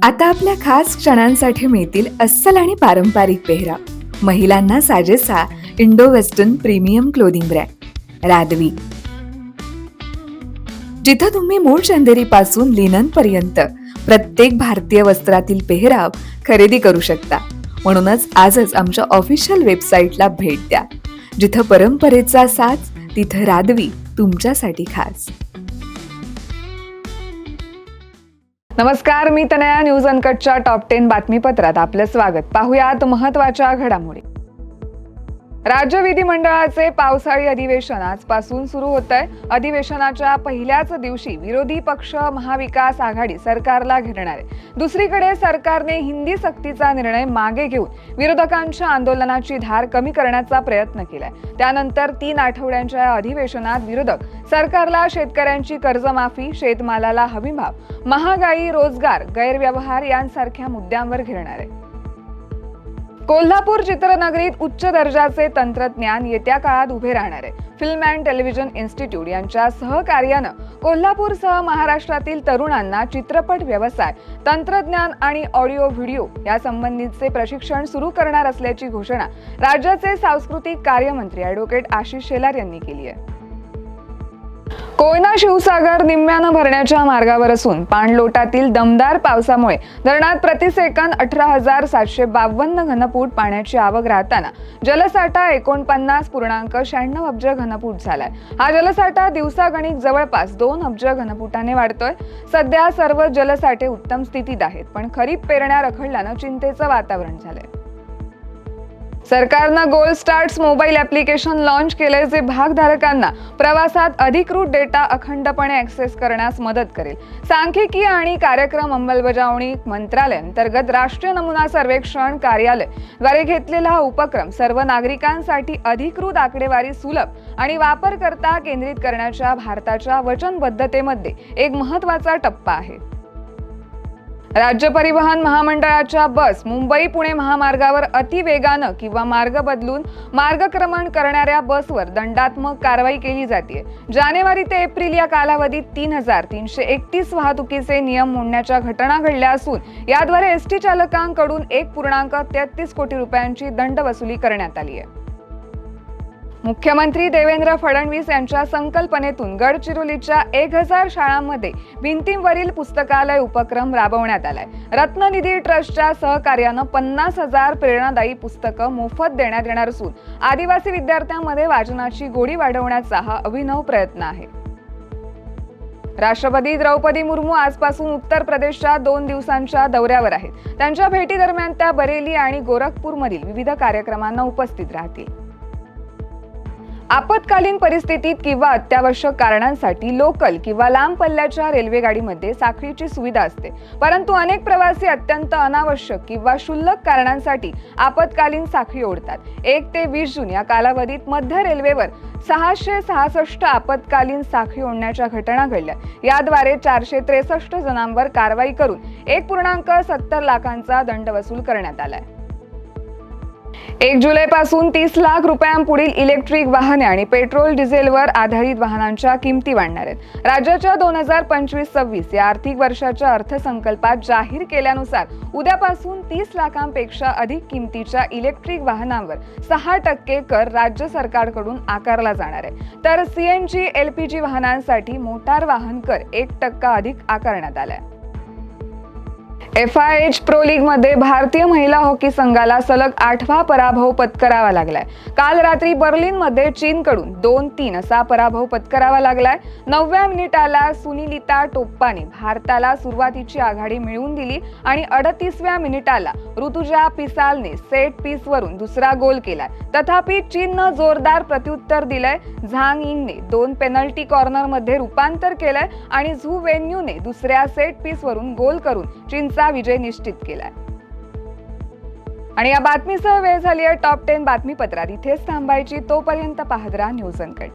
आता आपल्या खास क्षणांसाठी मिळतील अस्सल आणि पारंपरिक पेहराव. महिलांना साजेसा Indo western premium clothing brand Radvi. जिथं तुम्ही मूळ चंदेरी पासून लिनन पर्यंत प्रत्येक भारतीय वस्त्रातील पेहराव खरेदी करू शकता. म्हणूनच आजच आमच्या ऑफिशियल वेबसाईटला भेट द्या. जिथं परंपरेचा साज, तिथं रादवी तुमच्यासाठी खास. नमस्कार, मी तनया. न्यूज अनकटच्या टॉप 10 बातमीपत्रात आपलं स्वागत. पाहुयात महत्त्वाच्या घडामोडी. राज्य विधिमंडळाचे पावसाळी अधिवेशन आजपासून सुरू होत आहे. अधिवेशनाच्या पहिल्याच दिवशी विरोधी पक्ष महाविकास आघाडी सरकारला घेरणार आहे. दुसरीकडे सरकारने हिंदी सक्तीचा निर्णय मागे घेऊन विरोधकांच्या आंदोलनाची धार कमी करण्याचा प्रयत्न केलाय. त्यानंतर 3 आठवड्यांच्या अधिवेशनात विरोधक सरकारला शेतकऱ्यांची कर्जमाफी, शेतमालाला हमीभाव, महागाई, रोजगार, गैरव्यवहार यांसारख्या मुद्द्यांवर घेरणार आहे. कोल्हापूर चित्रनगरीत उच्च दर्जाचे तंत्रज्ञान येत्या काळात उभे राहणार आहे. फिल्म अँड टेलिव्हिजन इन्स्टिट्यूट यांच्या सहकार्यानं कोल्हापूरसह महाराष्ट्रातील तरुणांना चित्रपट व्यवसाय, तंत्रज्ञान आणि ऑडिओ व्हिडिओ या संबंधीचे प्रशिक्षण सुरू करणार असल्याची घोषणा राज्याचे सांस्कृतिक कार्यमंत्री ॲडव्होकेट आशिष शेलार यांनी केली आहे. कोयना शिवसागर निम्म्यानं भरण्याच्या मार्गावर असून पाणलोटातील दमदार पावसामुळे धरणात प्रतिसेकंद 18,752 घनफूट पाण्याची आवक राहताना जलसाठा 49.96 अब्ज घनफूट झालाय. हा जलसाठा दिवसागणिक जवळपास 2 अब्ज घनफुटाने वाढतोय. सध्या सर्व जलसाठे उत्तम स्थितीत आहेत, पण खरीप पेरण्या रखडल्यानं चिंतेचं वातावरण झालंय. सरकारनं gold starts mobile application launch केले, जे भागधारकांना प्रवासात अधिकृत डेटा अखंडपणे ऍक्सेस करण्यास मदत करेल. सांख्यिकी आणि कार्यक्रम अंमलबजावणी मंत्रालय अंतर्गत राष्ट्रीय नमुना सर्वेक्षण कार्यालय द्वारे घेतलेला हा उपक्रम सर्व नागरिकांसाठी अधिकृत आकडेवारी सुलभ आणि वापरकर्ता केंद्रित करण्याच्या भारताच्या वचनबद्धतेमध्ये एक महत्त्वाचा टप्पा आहे. राज्य परिवहन महामंडळाच्या बस मुंबई पुणे महामार्गावर अतिवेगानं किंवा मार्ग बदलून मार्गक्रमण करणाऱ्या बसवर दंडात्मक कारवाई केली जाते. जानेवारी ते एप्रिल या कालावधीत 3,331 वाहतुकीचे नियम मोडण्याच्या घटना घडल्या असून याद्वारे एसटी चालकांकडून 1.33 कोटी रुपयांची दंड वसुली करण्यात आली आहे. मुख्यमंत्री देवेंद्र फडणवीस यांच्या संकल्पनेतून गडचिरोलीच्या 1000 शाळांमध्ये भिंतींवरील पुस्तकालय उपक्रम राबवण्यात आलाय. रत्ननिधी ट्रस्टच्या सहकार्यानं 50,000 प्रेरणादायी पुस्तकं मोफत देण्यात येणार असून आदिवासी विद्यार्थ्यांमध्ये वाचनाची गोडी वाढवण्याचा हा अभिनव प्रयत्न आहे. राष्ट्रपती द्रौपदी मुर्मू आजपासून उत्तर प्रदेशच्या 2 दिवसांच्या दौऱ्यावर आहेत. त्यांच्या भेटीदरम्यान त्या बरेली आणि गोरखपूरमधील विविध कार्यक्रमांना उपस्थित राहतील. आपत्कालीन परिस्थितीत किंवा अत्यावश्यक कारणांसाठी लोकल किंवा लांब पल्ल्याच्या रेल्वेगाडीमध्ये साखळीची सुविधा असते, परंतु अनेक प्रवासी अत्यंत अनावश्यक किंवा क्षुल्लक कारणांसाठी आपत्कालीन साखळी ओढतात. 1 ते 20 जून या कालावधीत मध्य रेल्वेवर 666 आपत्कालीन साखळी ओढण्याच्या घटना घडल्या. याद्वारे 463 जणांवर कारवाई करून 1.70 लाखांचा दंड वसूल करण्यात आलाय. 1 जुलैपासून 30 लाख रुपयांपुढील इलेक्ट्रिक वाहने आणि पेट्रोल डिझेलवर आधारित वाहनांच्या किमती वाढणार आहेत. राज्याच्या 2025-26 या आर्थिक वर्षाच्या अर्थसंकल्पात जाहीर केल्यानुसार उद्यापासून 30 लाखांपेक्षा अधिक किमतीच्या इलेक्ट्रिक वाहनांवर 6% कर राज्य सरकारकडून आकारला जाणार आहे. तर CNG, LPG वाहनांसाठी मोटार वाहन कर 1% अधिक आकारण्यात आलाय. FIH प्रो लीग मध्ये भारतीय महिला हॉकी संघाला सलग 8वा पराभव पत्करावा लागलाय. काल रात्री बर्लिनमध्ये चीनकडून 2-3 असा पराभव पत्करावा लागलाय. 9व्या मिनिटाला सुनीलिता टोप्पाने भारताला सुरुवातीची आघाडी मिळवून दिली आणि 38व्या मिनिटाला ऋतुजा पिसालने सेट पीस वरून दुसरा गोल केलाय. तथापि चीननं जोरदार प्रत्युत्तर दिलंय. झांग यिंगने 2 पेनल्टी कॉर्नर मध्ये रूपांतर केलंय आणि झू वेन्यूने दुसऱ्या सेट पीस वरून गोल करून चीनचा विजय निश्चित केलाय. आणि या बातमीसह वेळ झाली आहे टॉप 10 बातमीपत्रात. इथेच थांबायची. तोपर्यंत पाहत राहा न्यूज अनकट.